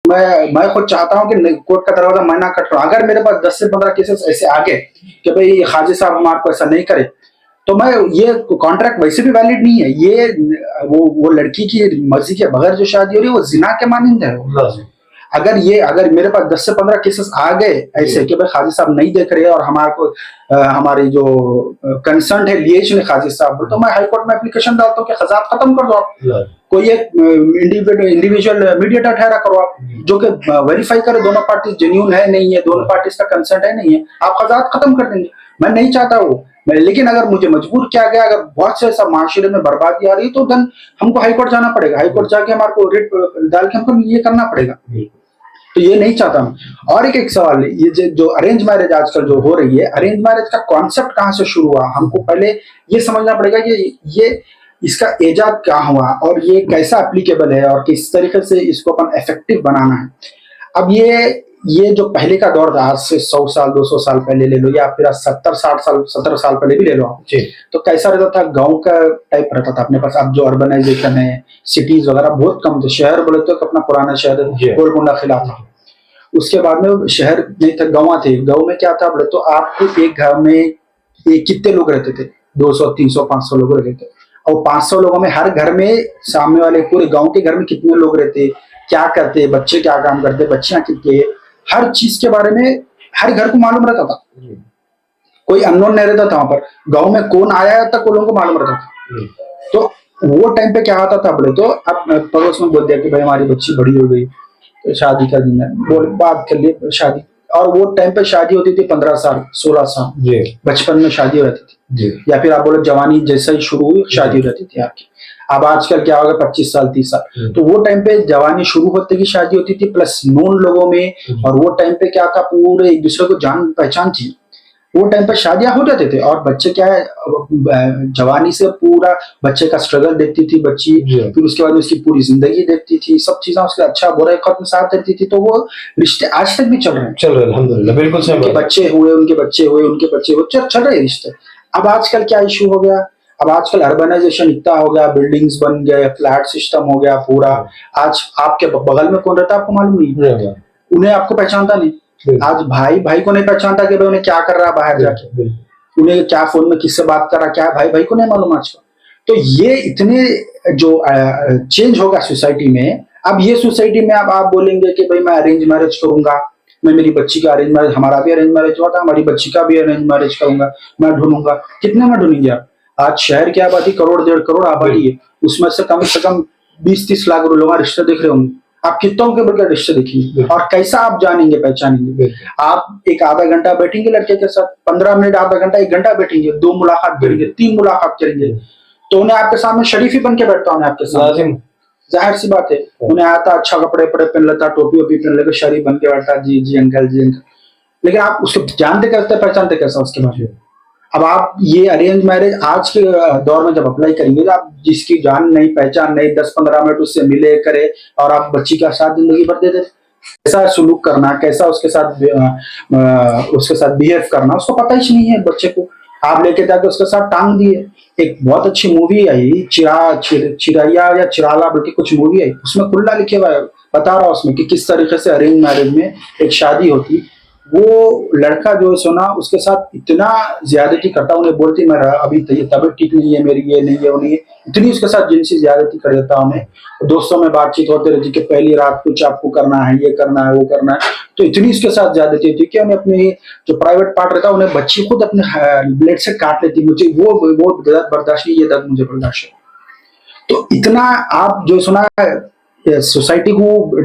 मैं खुद चाहता हूँ कि कोर्ट का दरवाजा मैं ना खटखटाऊं। अगर मेरे पास 10 से 15 केसेस ऐसे आ गए कि भाई काजी साहब हमारे को ऐसा नहीं करे, तो मैं ये कॉन्ट्रैक्ट वैसे भी वैलिड नहीं है। ये वो लड़की की मर्जी के बगैर जो शादी हो रही है वो जिना के मानिंद है। अगर मेरे पास 10 से 15 केसेस आ गए ऐसे कि भाई काजी साहब नहीं देख रहे और हमारे को हमारी जो कंसर्न है लिएज ने काजी साहब, तो मैं हाईकोर्ट में एप्लीकेशन डालता हूँ कि खजाब खत्म कर दो आप। कोई एक इंडिविजुअल मीडिएटर ठहरा करो आप, जो कि वेरीफाई करे दोनों पार्टी जेन्यून है नहीं है, दोनों पार्टी का कंसर्न है नहीं है, आप खजाब खत्म कर देंगे। मैं नहीं चाहता वो, लेकिन अगर मुझे मजबूर किया गया, अगर बहुत से ऐसा माशरे में बर्बादी आ रही है, तो देन हमको हाईकोर्ट जाना पड़ेगा। हाईकोर्ट जाके हमारे को रिट डाल के हमको ये करना पड़ेगा। तो ये नहीं चाहता मैं। और एक सवाल, ये जो अरेंज मैरिज आजकल जो हो रही है, अरेंज मैरिज का कॉन्सेप्ट कहाँ से शुरू हुआ? हमको पहले ये समझना पड़ेगा कि ये इसका एजाद क्या हुआ और ये कैसा एप्लीकेबल है और किस तरीके से इसको अपन इफेक्टिव बनाना है। अब ये जो पहले का दौर था, आज से 100 साल 200 साल पहले ले लो, या फिर 70-60 साल 17 साल पहले भी ले लो आप, तो कैसा रहता था? गांव का टाइप रहता था अपने पास। अब जो अर्बनाइजेशन है, सिटीज वगैरह बहुत कम थे। शहर बोले तो अपना पुराना शहर गोलकुंडा किला था। उसके बाद में शहर नहीं था, गाँव थे। गाँव में क्या था बोले तो आपको एक घर में कितने लोग रहते थे? 200 300 500 लोग रहते थे। और 500 लोगों में हर घर में सामने वाले पूरे गांव के घर में कितने लोग रहते, क्या करते, बच्चे क्या काम करते, बच्चियां कितने, हर चीज के बारे में हर घर को मालूम रहता था। कोई अननोन नहीं रहता था वहां पर। गांव में कौन आया तक वो लोगों को मालूम रहता था। तो वो टाइम पे क्या होता था बोले तो, अब पड़ोस में बोल दिया कि भाई हमारी बच्ची बड़ी हो गई, तो शादी का दिन है, बोल बात कर लिए शादी। और वो टाइम पे शादी होती थी 15 साल 16 साल, बचपन में शादी हो रहती थी, या फिर आप बोलो जवानी जैसा ही शुरू हुई शादी हो रहती थी आपकी। अब आजकल क्या होगा, 25 साल 30 साल। तो वो टाइम पे जवानी शुरू होते की शादी होती थी, प्लस नोन लोगों में। और वो टाइम पे क्या था, पूरे एक दूसरे को जान पहचान थी। वो टाइम पर शादियां हो जाते थे। और बच्चे क्या है, जवानी से पूरा बच्चे का स्ट्रगल देखती थी बच्ची, फिर उसके बाद उसकी पूरी जिंदगी देखती थी, सब चीजें उसके अच्छा बुरा खत्म साथ रहती थी। तो वो रिश्ते आज तक भी चल रहे हैं अल्हम्दुलिल्लाह, बिल्कुल सही। उनके बच्चे हुए, उनके बच्चे हुए, उनके बच्चे हुए, चल रहे रिश्ते। अब आजकल क्या इशू हो गया, अब आजकल अर्बनाइजेशन इतना हो गया, बिल्डिंग्स बन गए, फ्लैट सिस्टम हो गया पूरा। आज आपके बगल में कौन रहता है आपको मालूम नहीं, उन्हें आपको पहचानता नहीं। आज भाई भाई को नहीं पहचानता कि भाई उन्हें क्या कर रहा है बाहर जाके, उन्हें क्या फोन में किससे बात कर रहा, क्या भाई भाई को नहीं मालूम आजकल। तो ये इतने जो चेंज होगा सोसाइटी में। अब ये सोसाइटी में अब आप बोलेंगे कि भाई मैं अरेंज मैरिज करूंगा, मैं मेरी बच्ची का अरेंज मैरिज, हमारा भी अरेंज मैरिज हुआ था, हमारी बच्ची का भी अरेंज मैरिज करूंगा, मैं ढूंढूंगा। कितने में ढूंढेंगे आप? आज शहर की आबादी करोड़ 1.5 करोड़ आबादी है, उसमें से कम 20-30 लाख लोग रिश्ते देख रहे होंगे। आप कितनों के बड़े रिश्ते देखेंगे और कैसा आप जानेंगे पहचानेंगे? आप एक आधा घंटा बैठेंगे लड़के के साथ, 15 मिनट आधा घंटा 1 घंटा बैठेंगे, 2 मुलाकात करेंगे, 3 मुलाकात करेंगे, तो उन्हें आपके सामने शरीफ ही बन के बैठता उन्हें आपके सामने। जाहिर सी बात है, उन्हें आता अच्छा कपड़े पहन लेता, टोपी वोपी पहन लेकर शरीफ बन के बैठता, जी जी अंकल जी अंकल। लेकिन आप उसको जानते कैसे, पहचानते कैसा उसके बारे में? अब आप ये अरेंज मैरिज आज के दौर में जब अप्लाई करेंगे, तो आप जिसकी जान नहीं पहचान नहीं, 10-15 मिनट उससे मिले करे और आप बच्ची का साथ जिंदगी भर दे दे, कैसा सुलूक करना, कैसा उसके साथ बिहेव करना उसको पता ही नहीं है बच्चे को। आप लेके जाके उसके साथ टांग दिए। एक बहुत अच्छी मूवी आई, चिराया या चिराला बल्कि कुछ मूवी आई, उसमें खुला लिखे हुआ है, बता रहा उसमें कि किस तरीके से अरेंज मैरिज में एक शादी होती। वो लड़का जो है सोना उसके साथ इतना ज्यादती करता, उन्हें बोलती मैं अभी तबीयत ठीक नहीं है मेरी, ये नहीं है वो नहीं है, इतनी उसके साथ जिनसी ज्यादती कर देता उन्हें। दोस्तों में बातचीत होते रहती कि पहली रात कुछ आपको करना है, ये करना है, वो करना है। तो इतनी उसके साथ ज्यादती होती कि उन्हें अपने जो प्राइवेट पार्ट रहता है उन्हें बच्ची खुद अपने ब्लेड से काट लेती। मुझे वो दर्द बर्दाश्त नहीं, ये दर्द मुझे बर्दाश्त है। तो इतना आप जो सुना सोसाइटी को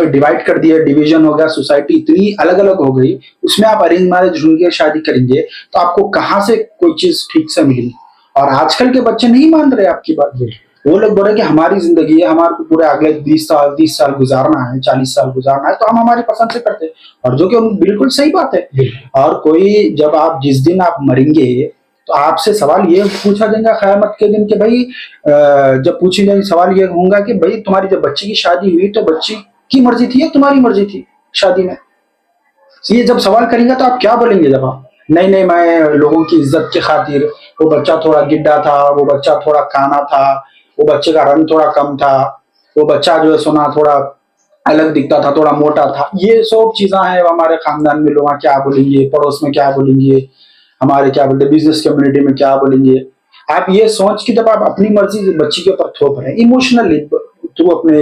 डिवाइड कर दिया, डिवीजन हो गया, सोसाइटी इतनी अलग अलग हो गई, उसमें आप अरेंज मैरिज ढूंढ के शादी करेंगे तो आपको कहां से कोई चीज ठीक से मिलेगी? और आजकल के बच्चे नहीं मान रहे आपकी बात। वो लोग बोल रहे कि हमारी जिंदगी है, हमारे को पूरे अगले 20 साल 30 साल गुजारना है, 40 साल गुजारना है, तो हम हमारी पसंद से करते हैं। और जो कि बिल्कुल सही बात है। और कोई जब आप जिस दिन आप मरेंगे तो आपसे सवाल ये पूछा जाएगा क़यामत के दिन कि भाई जब पूछे जाएंगे सवाल ये होगा कि भाई तुम्हारी जब बच्ची की शादी हुई तो बच्ची की मर्जी थी या तुम्हारी मर्जी थी शादी में? ये जब सवाल करेंगे तो आप क्या बोलेंगे? जब आप नहीं नहीं मैं लोगों की इज्जत की खातिर, वो बच्चा थोड़ा गिड्डा था, वो बच्चा थोड़ा काना था, वो बच्चे का रंग थोड़ा कम था, वो बच्चा जो है सोना थोड़ा अलग दिखता था, थोड़ा मोटा था। ये सब चीजें हैं हमारे खानदान में, लोग क्या बोलेंगे, पड़ोस में क्या बोलेंगे, हमारे क्या बोलते बिजनेस कम्युनिटी में क्या बोलेंगे। आप ये सोच कि जब आप अपनी मर्जी बच्ची के ऊपर थोप रहे हैं इमोशनली थ्रू अपने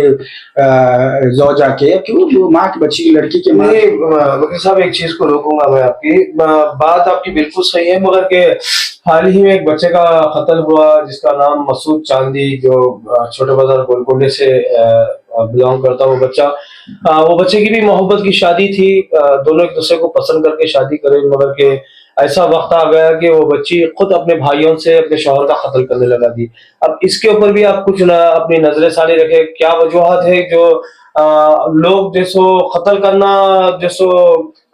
जौजा के, या क्यों माँ की बच्ची की लड़की के माँ। वकील साहब एक चीज को रोकूंगा मैं, आपकी बात आपकी बिल्कुल सही है, मगर के हाल ही में एक बच्चे का कत्ल हुआ जिसका नाम मसूद चांदी, जो छोटे बाजार गोलकोंडे से बिलोंग करता वो बच्चा। वो बच्चे की भी मोहब्बत की शादी थी, दोनों एक दूसरे को पसंद करके शादी करे, मगर के ऐसा वक्त आ गया कि वो बच्ची खुद अपने भाइयों से अपने शौहर का कत्ल करने लगा दी। अब इसके ऊपर भी आप कुछ ना अपनी नजरें सानी रखे, क्या वजूहत है जो लोग जैसो कत्ल करना जैसो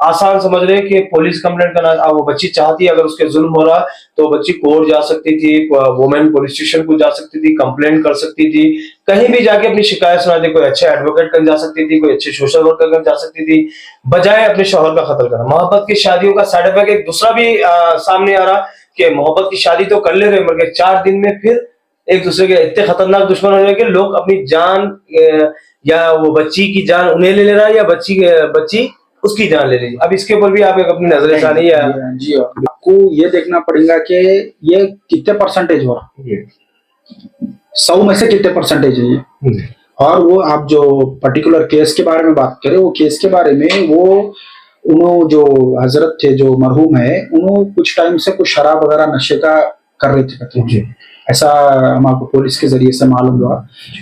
आसान समझ रहे हैं कि पुलिस कंप्लेंट करना। वो बच्ची चाहती है, अगर उसके जुल्म हो रहा तो बच्ची कोर्ट जा सकती थी, वुमेन पुलिस स्टेशन को जा सकती थी, कंप्लेंट कर सकती थी, कहीं भी जाके अपनी शिकायत सुना दी, कोई अच्छे एडवोकेट कर जा सकती थी, कोई अच्छे सोशल वर्कर कर जा सकती थी, बजाय अपने शौहर का कत्ल करना। मोहब्बत की शादियों का साइड इफेक्ट एक दूसरा भी सामने आ रहा कि मोहब्बत की शादी तो कर ले रहे, मगर 4 दिन में फिर एक दूसरे के इतने खतरनाक दुश्मन हो रहे कि लोग अपनी जान या वो बच्ची की जान उन्हें ले रहा है, या बच्ची उसकी जान ले रही है। अब इसके ऊपर भी आप एक अपनी नजरें डाली है। जी आपको ये देखना पड़ेगा कि ये कितने परसेंटेज हो रहा है, 100 में से कितने परसेंटेज है ये। और वो आप जो पर्टिकुलर केस के बारे में बात करें, वो केस के बारे में वो उन्होंने जो हजरत थे जो मरहूम है, उन्होंने कुछ टाइम से कुछ शराब वगैरह नशे का कर रहे थे, ऐसा हमको पुलिस के जरिए से मालूम हुआ।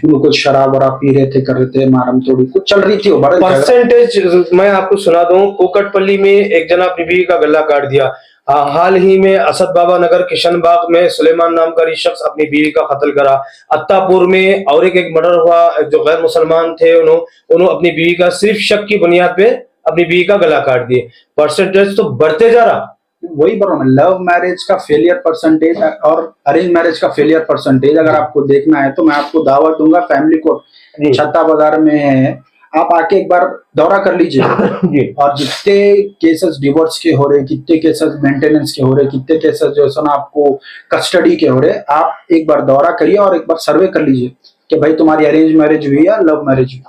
उनको कुछ शराब वराब पी रहे थे, कर रहे थे, मारम तोड़ी कुछ चल रही थी। वो बड़े परसेंटेज मैं आपको सुना दूं, कोकटपल्ली में एक जना अपनी बीवी का गला काट दिया। हाल ही में असद बाबा नगर किशनबाग में सुलेमान नाम का शख्स अपनी बीवी का कत्ल करा। अत्तापुर में और एक मर्डर हुआ, जो गैर मुसलमान थे उन्होंने अपनी बीवी का सिर्फ शक की बुनियाद पे अपनी बीवी का गला काट दिए। परसेंटेज तो बढ़ते जा रहा। वही बोल रहा हूँ, लव मैरिज का फेलियर परसेंटेज और अरेंज मैरिज का फेलियर परसेंटेज अगर आपको देखना है तो मैं आपको दावत दूंगा, फैमिली कोर्ट छत्ता बाजार में है, आप आके एक बार दौरा कर लीजिए। और जितने केसेस डिवोर्स के हो रहे, कितने केसेस मेंटेनेंस के हो रहे, कितने केसेस जो है ना आपको कस्टडी के हो रहे, आप एक बार दौरा करिए और एक बार सर्वे कर लीजिए कि भाई तुम्हारी अरेंज मैरिज हुई या लव मैरिज हुई।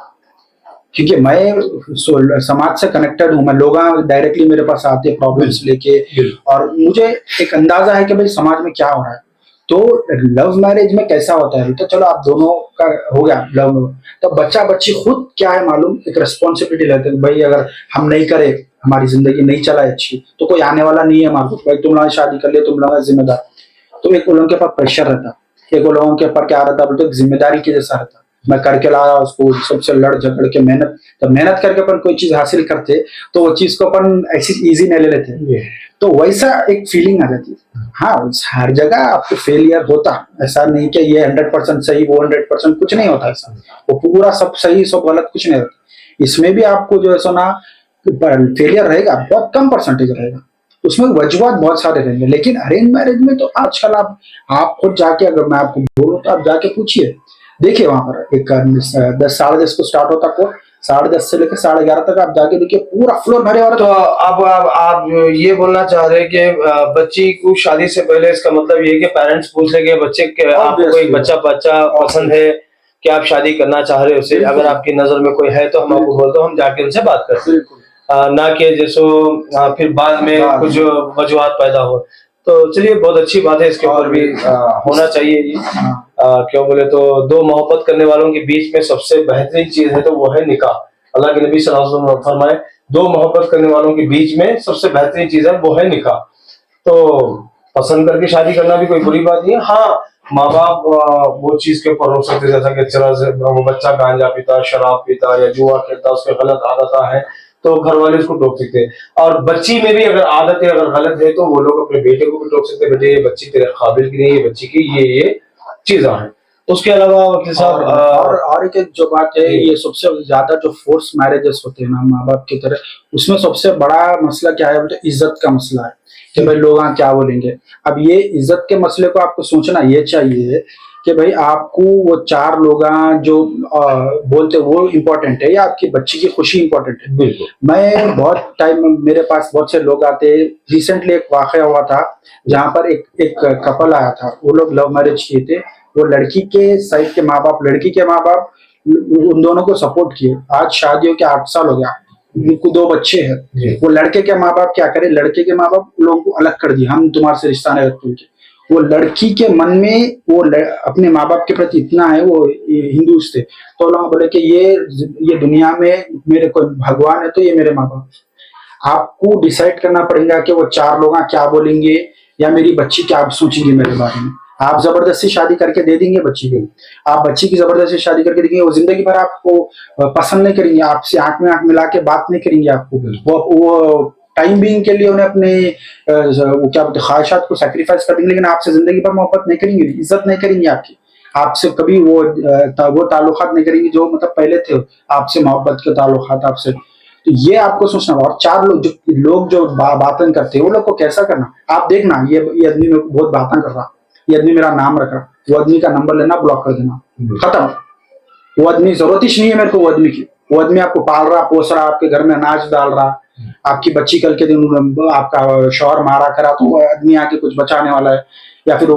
क्योंकि मैं समाज से कनेक्टेड हूँ, मैं लोग डायरेक्टली मेरे पास आते हैं प्रॉब्लम्स लेके, और मुझे एक अंदाजा है कि भाई समाज में क्या हो रहा है। तो लव मैरिज में कैसा होता है, तो चलो आप दोनों का हो गया लव में, तो बच्चा बच्ची खुद क्या है मालूम, एक रिस्पॉन्सिबिलिटी लेते हैं भाई अगर हम नहीं करे, हमारी जिंदगी नहीं चला अच्छी, तो कोई आने वाला नहीं है हमारे, भाई तुम लोग शादी कर लिया, तुम लोग जिम्मेदार। तो एक लोगों के ऊपर प्रेशर रहता, एक लोगों के ऊपर क्या रहता बोलते जिम्मेदारी के जैसा रहता, मैं करके लाया उसको, सबसे लड़ झगड़ के मेहनत, जब मेहनत करके अपन कोई चीज हासिल करते तो वो चीज को अपन ऐसी इजी नहीं ले लेते, तो वैसा एक फीलिंग आ जाती है। हाँ, हर जगह आपको फेलियर होता, ऐसा नहीं कि ये 100% सही वो 100% कुछ नहीं होता, ऐसा वो पूरा सब सही सब गलत कुछ नहीं रहता। इसमें भी आपको जो है सो ना फेलियर रहेगा, बहुत कम परसेंटेज रहेगा, उसमें वजूहत बहुत सारे रहेंगे। लेकिन अरेंज मैरिज में तो आजकल आप खुद जाके, अगर मैं आपको बोलूँ तो आप जाके पूछिए, देखिए वहां पर एक 10 साढ़े 10 को स्टार्ट होता को 10:30 से लेकर 11:30 तक आप जाके देखिए पूरा फ्लोर भरे हो। तो अब आप ये बोलना चाह रहे हैं कि बच्ची को शादी से पहले, इसका मतलब ये कि पेरेंट्स पूछ ले कि बच्चे के आपको कोई बच्चा पसंद है कि आप शादी करना चाह रहे हो उसे, अगर आपकी नजर में कोई है तो हम आपको बोल दो, हम जाके उनसे बात करते हैं, ना कि जैसो फिर बाद में कुछ वजूहत पैदा हो। तो चलिए, बहुत अच्छी बात है, इसके ऊपर भी होना चाहिए ये। क्यों बोले तो दो मोहब्बत करने वालों के बीच में सबसे बेहतरीन चीज है तो वो है निकाह। अल्लाह के नबी सल्लल्लाहु अलैहि वसल्लम फरमाए, दो मोहब्बत करने वालों के बीच में सबसे बेहतरीन चीज है वो है निकाह। तो पसंद करके शादी करना भी कोई बुरी बात नहीं है। हाँ, माँ बाप वो चीज के ऊपर रोक सकते, जैसा कि चला से वो बच्चा गांजा पीता, शराब पीता या जुआ खेलता, उसके गलत आदत है तो घर वाले उसको टोक सकते हैं। और बच्ची में भी अगर आदत है, अगर गलत है, तो वो लोग अपने बेटे को भी टोक सकते हैं, बेटे ये बच्ची तेरे काबिल की नहीं, ये बच्ची की ये चीजें हैं। उसके अलावा वकील साहब और एक जो बात है, ये सबसे ज्यादा जो फोर्स मैरिजेस होते हैं ना माँ बाप की तरह, उसमें सबसे बड़ा मसला क्या है, तो इज्जत का मसला है कि भाई लोग क्या बोलेंगे। अब ये इज्जत के मसले को आपको सोचना ये चाहिए कि भाई आपको वो 4 लोग जो बोलते वो इम्पोर्टेंट है या आपकी बच्ची की खुशी इम्पोर्टेंट है। बिल्कुल, मैं बहुत टाइम मेरे पास बहुत से लोग आते, रिसेंटली एक वाकया हुआ था जहाँ पर एक कपल आया था, वो लोग लव मैरिज किए थे, वो लड़की के साइड के माँ बाप, लड़की के माँ बाप उन दोनों को सपोर्ट किए। आज शादियों के 8 साल हो गया, उनको 2 बच्चे जी। हैं। वो लड़के के माँ बाप क्या करे, लड़के के माँ बाप लोगों को अलग कर दिए, हम तुम्हारे से रिश्ता नहीं रखते उनके। वो लड़की के मन में वो अपने माँ बाप के प्रति इतना है, वो हिंदू थे तो लोग बोले कि ये दुनिया में मेरे कोई भगवान है तो ये मेरे माँ बाप। आपको डिसाइड करना पड़ेगा कि वो 4 लोग क्या बोलेंगे या मेरी बच्ची क्या सोचेंगे मेरे बारे में। आप जबरदस्ती शादी करके दे देंगे बच्ची को, आप बच्ची की जबरदस्ती शादी करके देंगे, वो जिंदगी भर आपको पसंद नहीं करेंगे, आपसे आंख में आंख मिला के बात नहीं करेंगे आपको। वो टाइम बीइंग के लिए उन्हें अपने वो क्या बोलते ख्वाहिशात को सैक्रिफाइस कर देंगे, लेकिन आपसे जिंदगी भर मोहब्बत नहीं करेंगे, इज्जत नहीं करेंगे आपकी, आपसे कभी वो ताल्लुकात नहीं करेंगे जो मतलब पहले थे आपसे मोहब्बत के ताल्लुकात आपसे। तो ये आपको सोचना। और 4 लोग जो बातें करते हैं वो लोग को कैसा करना, आप देखना ये आदमी में बहुत बातें कर रहा, ये आदमी मेरा नाम रख रहा, वो आदमी का नंबर लेना, ब्लॉक कर देना, खत्म। वो आदमी जरूरत ही नहीं है मेरे को, वो आदमी की। वो आदमी आपको पाल रहा, पोस रहा, आपके घर में अनाज डाल रहा, आपकी बच्ची कल के दिन आपका शौहर मारा करा तो वो आदमी आके कुछ बचाने वाला है, या फिर